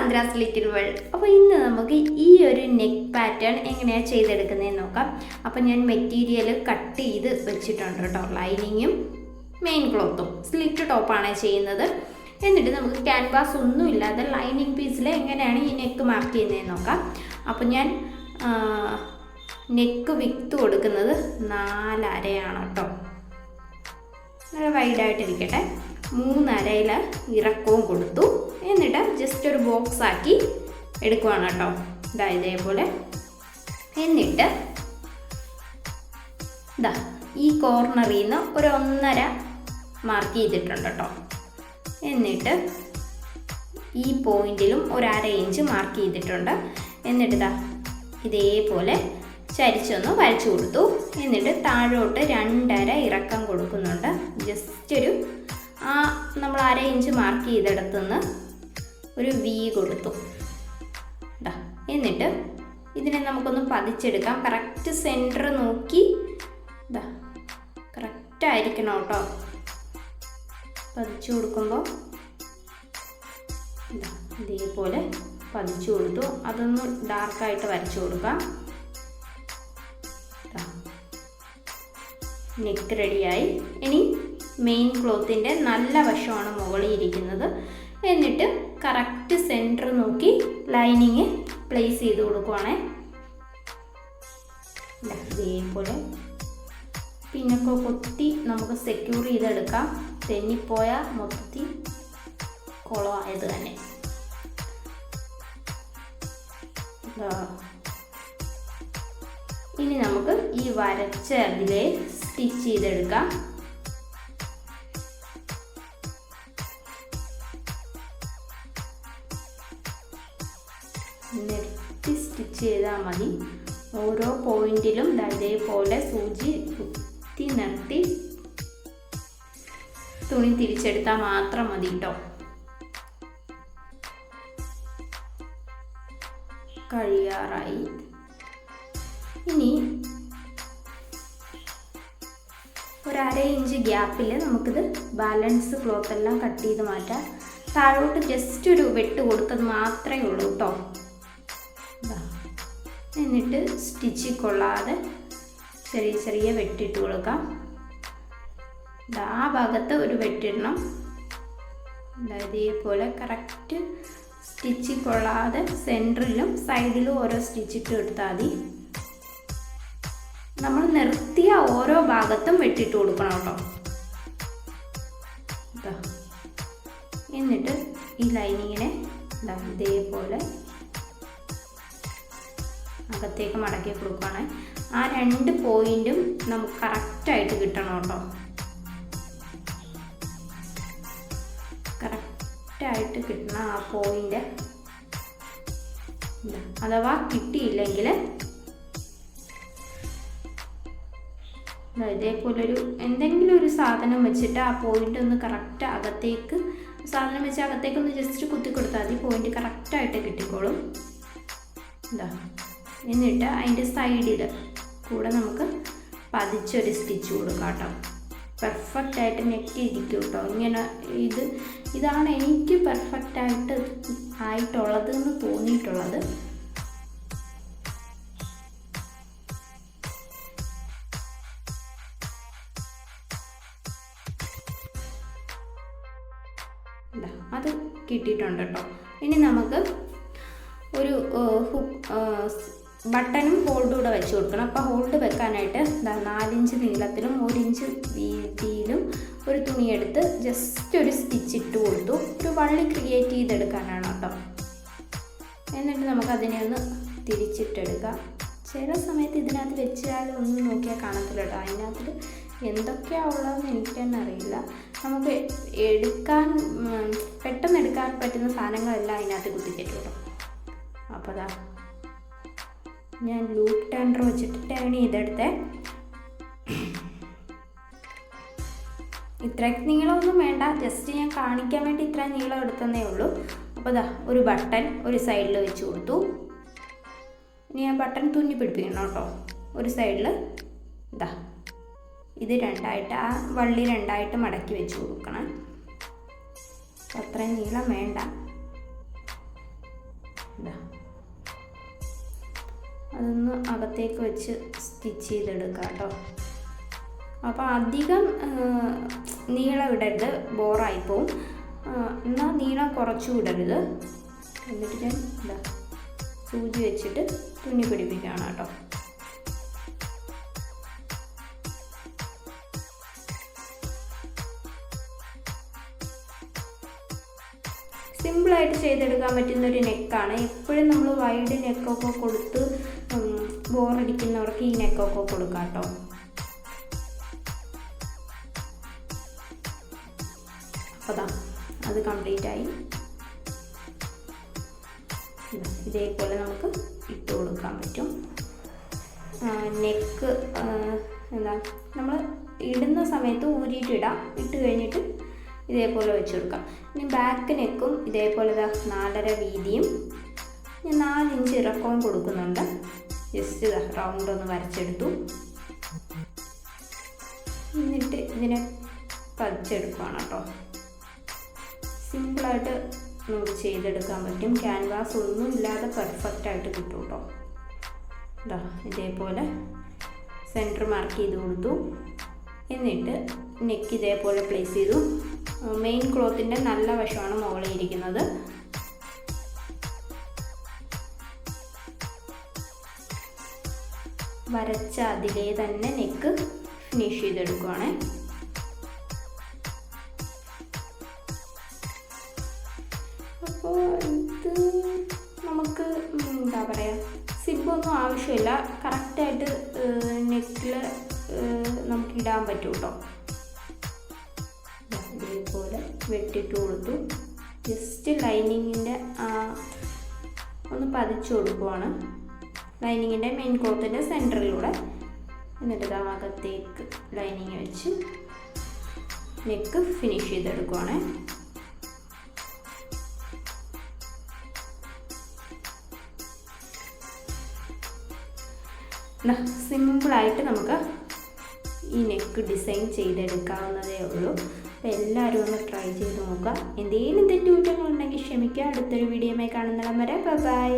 Sandra's little world. അപ്പോൾ ഇന്ന് നമുക്ക് ഈ ഒരു നെക്ക് പാറ്റേൺ എങ്ങനെയാണ് ചെയ്തെടുക്കുന്നതെന്ന് നോക്കാം. അപ്പോൾ ഞാൻ മെറ്റീരിയൽ കട്ട് ചെയ്ത് വെച്ചിട്ടുണ്ട് കേട്ടോ. ലൈനിങ്ങും മെയിൻ ക്ലോത്തും സ്ലിറ്റ് ടോപ്പാണ് ചെയ്യുന്നത്. എന്നിട്ട് നമുക്ക് ക്യാൻവാസ് ഒന്നും ഇല്ലാതെ ലൈനിങ് പീസിൽ എങ്ങനെയാണ് ഈ നെക്ക് മാർക്ക് ചെയ്യുന്നതെന്ന് നോക്കാം. അപ്പോൾ ഞാൻ നെക്ക് വിത്ത് കൊടുക്കുന്നത് 4 അരയാണ് കേട്ടോ. നല്ല വൈഡായിട്ടിരിക്കട്ടെ. 3 അരയിൽ ഇറക്കവും കൊടുത്തു. എന്നിട്ട് ജസ്റ്റ് ഒരു ബോക്സ് ആക്കി എടുക്കുവാണ് കേട്ടോ. ഇതാ ഇതേപോലെ. എന്നിട്ട് ഇതാ ഈ കോർണറിൽ നിന്ന് ഒരു 1.5 മാർക്ക് ചെയ്തിട്ടുണ്ട് കേട്ടോ. എന്നിട്ട് ഈ പോയിന്റിലും ഒരു 1/2 ഇഞ്ച് മാർക്ക് ചെയ്തിട്ടുണ്ട്. എന്നിട്ട് ഇതാ ഇതേപോലെ ചരിച്ചൊന്ന് വരച്ചു കൊടുത്തു. എന്നിട്ട് താഴോട്ട് 2.5 ഇറക്കം കൊടുക്കുന്നുണ്ട്. ജസ്റ്റ് ഒരു നമ്മൾ 1/2 ഇഞ്ച് മാർക്ക് ചെയ്തെടുത്തുനിന്ന് ഒരു വി കൊടുത്തു. എന്നിട്ട് ഇതിനെ നമുക്കൊന്ന് പതിച്ചെടുക്കാം. കറക്റ്റ് സെൻറ്റർ നോക്കി കറക്റ്റ് ആയിരിക്കണം കേട്ടോ. പതിച്ചു കൊടുക്കുമ്പോൾ ഇതേപോലെ പതിച്ചു കൊടുത്തു. അതൊന്ന് ഡാർക്കായിട്ട് വരച്ചു കൊടുക്കാം. നെക്ക് റെഡിയായി. ഇനി മെയിൻ ക്ലോത്തിൻ്റെ നല്ല വശമാണ് മുകളിൽ ഇരിക്കുന്നത്. എന്നിട്ട് കറക്റ്റ് സെൻറ്റർ നോക്കി ലൈനിങ് പ്ലേസ് ചെയ്ത് കൊടുക്കുവാണേ. ഇതേപോലെ പിന്നൊക്കെ കൊത്തി നമുക്ക് സെക്യൂർ ചെയ്തെടുക്കാം. തെന്നിപ്പോയാൽ മൊത്തത്തിൽ കുളമായത് തന്നെ. ഇനി നമുക്ക് ഈ വരച്ച അതിലെ സ്റ്റിച്ച് ചെയ്തെടുക്കാം. നിർത്തി സ്റ്റിച്ച് ചെയ്താൽ മതി. ഓരോ പോയിന്റിലും ഇതേപോലെ സൂചി കുത്തി നിർത്തി തുണി തിരിച്ചെടുത്താൽ മാത്രം മതി കേട്ടോ. കഴിയാറായി. ഇനി ഒരു 1/2 ഇഞ്ച് ഗ്യാപ്പിൽ നമുക്കിത് ബാലൻസ് ക്ലോത്ത് എല്ലാം കട്ട് ചെയ്ത് മാറ്റാം. താഴോട്ട് ജസ്റ്റ് ഒരു വെട്ട് കൊടുത്തത് മാത്രമേ ഉള്ളൂ കേട്ടോ. എന്നിട്ട് സ്റ്റിച്ചിൽ കൊള്ളാതെ ചെറിയ ചെറിയ വെട്ടിട്ട് കൊടുക്കാം. ആ ഭാഗത്ത് ഒരു വെട്ടിടണം. ഇതേപോലെ കറക്റ്റ് സ്റ്റിച്ചിൽ കൊള്ളാതെ സെൻറ്ററിലും സൈഡിലും ഓരോ സ്റ്റിച്ചിട്ട് എടുത്താൽ മതി. നമ്മൾ നിർത്തിയ ഓരോ ഭാഗത്തും വെട്ടിട്ട് കൊടുക്കണം കേട്ടോ. എന്നിട്ട് ഈ ലൈനിങ്ങിനെ ഇതേപോലെ അകത്തേക്ക് മടക്കി കൊടുക്കുകയാണ്. ആ 2 പോയിന്റും നമുക്ക് കറക്റ്റായിട്ട് കിട്ടണം കേട്ടോ. കറക്റ്റായിട്ട് കിട്ടണം ആ പോയിന്റ്. അഥവാ കിട്ടിയില്ലെങ്കിൽ ഇതേപോലൊരു എന്തെങ്കിലും ഒരു സാധനം വെച്ചിട്ട് ആ പോയിന്റ് ഒന്ന് കറക്റ്റ് അകത്തേക്ക് സാധനം വെച്ച് അകത്തേക്കൊന്ന് ജസ്റ്റ് കുത്തി കൊടുത്താൽ മതി. പോയിന്റ് കറക്റ്റായിട്ട് കിട്ടിക്കോളും. എന്നിട്ട് അതിൻ്റെ സൈഡിൽ കൂടെ നമുക്ക് പതിച്ചൊരു സ്റ്റിച്ച് കൊടുക്കാം കേട്ടോ. പെർഫെക്റ്റായിട്ട് നെക്ക് ഇരിക്കും കേട്ടോ. ഇങ്ങനെ ഇതാണ് എനിക്ക് പെർഫെക്റ്റായിട്ട് ആയിട്ടുള്ളത് എന്ന് തോന്നിയിട്ടുള്ളത്. അത് കിട്ടിയിട്ടുണ്ട് കേട്ടോ. ഇനി നമുക്ക് ഒരു ബട്ടണും ഹോൾഡും കൂടെ വെച്ച് കൊടുക്കണം. അപ്പോൾ ഹോൾഡ് വെക്കാനായിട്ട് 4 ഇഞ്ച് നീളത്തിലും 1 ഇഞ്ച് വീതിയിലും ഒരു തുണിയെടുത്ത് ജസ്റ്റ് ഒരു സ്റ്റിച്ച് ഇട്ട് കൊടുത്തു. ഒരു വള്ളി ക്രിയേറ്റ് ചെയ്തെടുക്കാനാണ് കേട്ടോ. എന്നിട്ട് നമുക്കതിനെ ഒന്ന് തിരിച്ചിട്ടെടുക്കാം. ചില സമയത്ത് ഇതിനകത്ത് വെച്ചാൽ ഒന്നും നോക്കിയാൽ കാണത്തില്ല കേട്ടോ. അതിനകത്ത് എന്തൊക്കെയാണ് ഉള്ളതെന്ന് എനിക്ക് തന്നെ അറിയില്ല. നമുക്ക് പെട്ടെന്ന് എടുക്കാൻ പറ്റുന്ന സാധനങ്ങളെല്ലാം അതിനകത്ത് കുത്തിക്കയറ്റും കേട്ടോ. അപ്പോൾ ഞാൻ ലൂപ്പ് ടേണർ വെച്ചിട്ട് ടേൺ ചെയ്തെടുത്തേ. ഇത്ര നീളമൊന്നും വേണ്ട, ജസ്റ്റ് ഞാൻ കാണിക്കാൻ വേണ്ടി ഇത്ര നീളം എടുത്തതേ ഉള്ളൂ. അപ്പോൾ ഒരു ബട്ടൺ ഒരു സൈഡിൽ വെച്ച് കൊടുത്തു. ഇനി ആ ബട്ടൺ തുന്നി പിടിപ്പിക്കണം കേട്ടോ. ഒരു സൈഡിൽ ഇത് 2ആയിട്ട് ആ വള്ളി 2ആയിട്ട് മടക്കി വെച്ച് കൊടുക്കണം. അത്രയും നീളം വേണ്ട. അതൊന്ന് അകത്തേക്ക് വെച്ച് സ്റ്റിച്ച് ചെയ്തെടുക്കാം കേട്ടോ. അപ്പോൾ അധികം നീളം ഇടരുത്, ബോറായിപ്പോവും. എന്നാൽ നീളം കുറച്ചു വിടരുത്. എന്നിട്ട് ഞാൻ സൂചി വെച്ചിട്ട് തുന്നി പിടിപ്പിക്കുകയാണ് കേട്ടോ. സിമ്പിളായിട്ട് ചെയ്തെടുക്കാൻ പറ്റുന്നൊരു നെക്കാണ്. എപ്പോഴും നമ്മൾ വൈഡ് നെക്കൊക്കെ കൊടുത്ത് ബോറടിക്കുന്നവർക്ക് ഈ നെക്കൊക്കെ കൊടുക്കാം കേട്ടോ. അപ്പോൾ അത് കംപ്ലീറ്റ് ആയി. ഇതേപോലെ നമുക്ക് ഇട്ട് കൊടുക്കാൻ പറ്റും. നെക്ക് നമ്മൾ ഇടുന്ന സമയത്ത് ഊരിയിട്ടിടാം. ഇട്ട് കഴിഞ്ഞിട്ട് ഇതേപോലെ വെച്ച് കൊടുക്കാം. ഇനി ബാക്ക് നെക്കും ഇതേപോലെ 4.5 വീതിയും ഞാൻ 4 ഇഞ്ച് ഇറക്കവും കൊടുക്കുന്നുണ്ട്. ജസ്റ്റ് റൗണ്ട് ഒന്ന് വരച്ചെടുത്തു. എന്നിട്ട് ഇതിനെ പതിച്ചെടുക്കുകയാണ് കേട്ടോ. സിമ്പിളായിട്ട് നമുക്ക് ചെയ്തെടുക്കാൻ പറ്റും. ക്യാൻവാസ് ഒന്നും ഇല്ലാതെ പെർഫെക്റ്റായിട്ട് കിട്ടും കേട്ടോ. ഇതേപോലെ സെൻറ്റർ മാർക്ക് ചെയ്ത് കൊടുത്തു. എന്നിട്ട് നെക്ക് ഇതേപോലെ പ്ലേസ് ചെയ്തു. മെയിൻ ക്ലോത്തിൻ്റെ നല്ല വശമാണ് മുകളിൽ ഇരിക്കുന്നത്. വരച്ച അതിലേ തന്നെ നെക്ക് ഫിനിഷ് ചെയ്തെടുക്കുകയാണ്. അപ്പോൾ ഇത് നമുക്ക് എന്താ പറയുക, സിബൊന്നും ആവശ്യമില്ല. കറക്റ്റായിട്ട് നെക്കിൽ നമുക്ക് ഇടാൻ പറ്റും കേട്ടോ. ഇതേപോലെ വെട്ടിട്ട് കൊടുത്തു. ജസ്റ്റ് ലൈനിങ്ങിൻ്റെ ഒന്ന് പതിച്ചു കൊടുക്കുവാണ്, ലൈനിങ്ങിൻ്റെ മെയിൻ ക്ലോത്തിൻ്റെ സെൻറ്ററിലൂടെ. എന്നിട്ട് അകത്തേക്ക് ലൈനിങ് വെച്ച് നെക്ക് ഫിനിഷ് ചെയ്തെടുക്കുവാണ്. സിമ്പിളായിട്ട് നമുക്ക് ഈ നെക്ക് ഡിസൈൻ ചെയ്തെടുക്കാവുന്നതേ ഉള്ളൂ. അപ്പോൾ എല്ലാവരും ഒന്ന് ട്രൈ ചെയ്ത് നോക്കുക. എന്തെങ്കിലും തെറ്റുകുറ്റങ്ങളുണ്ടെങ്കിൽ ക്ഷമിക്കുക. അടുത്തൊരു വീഡിയോയുമായി കാണുന്നിടം വരെ ബൈ.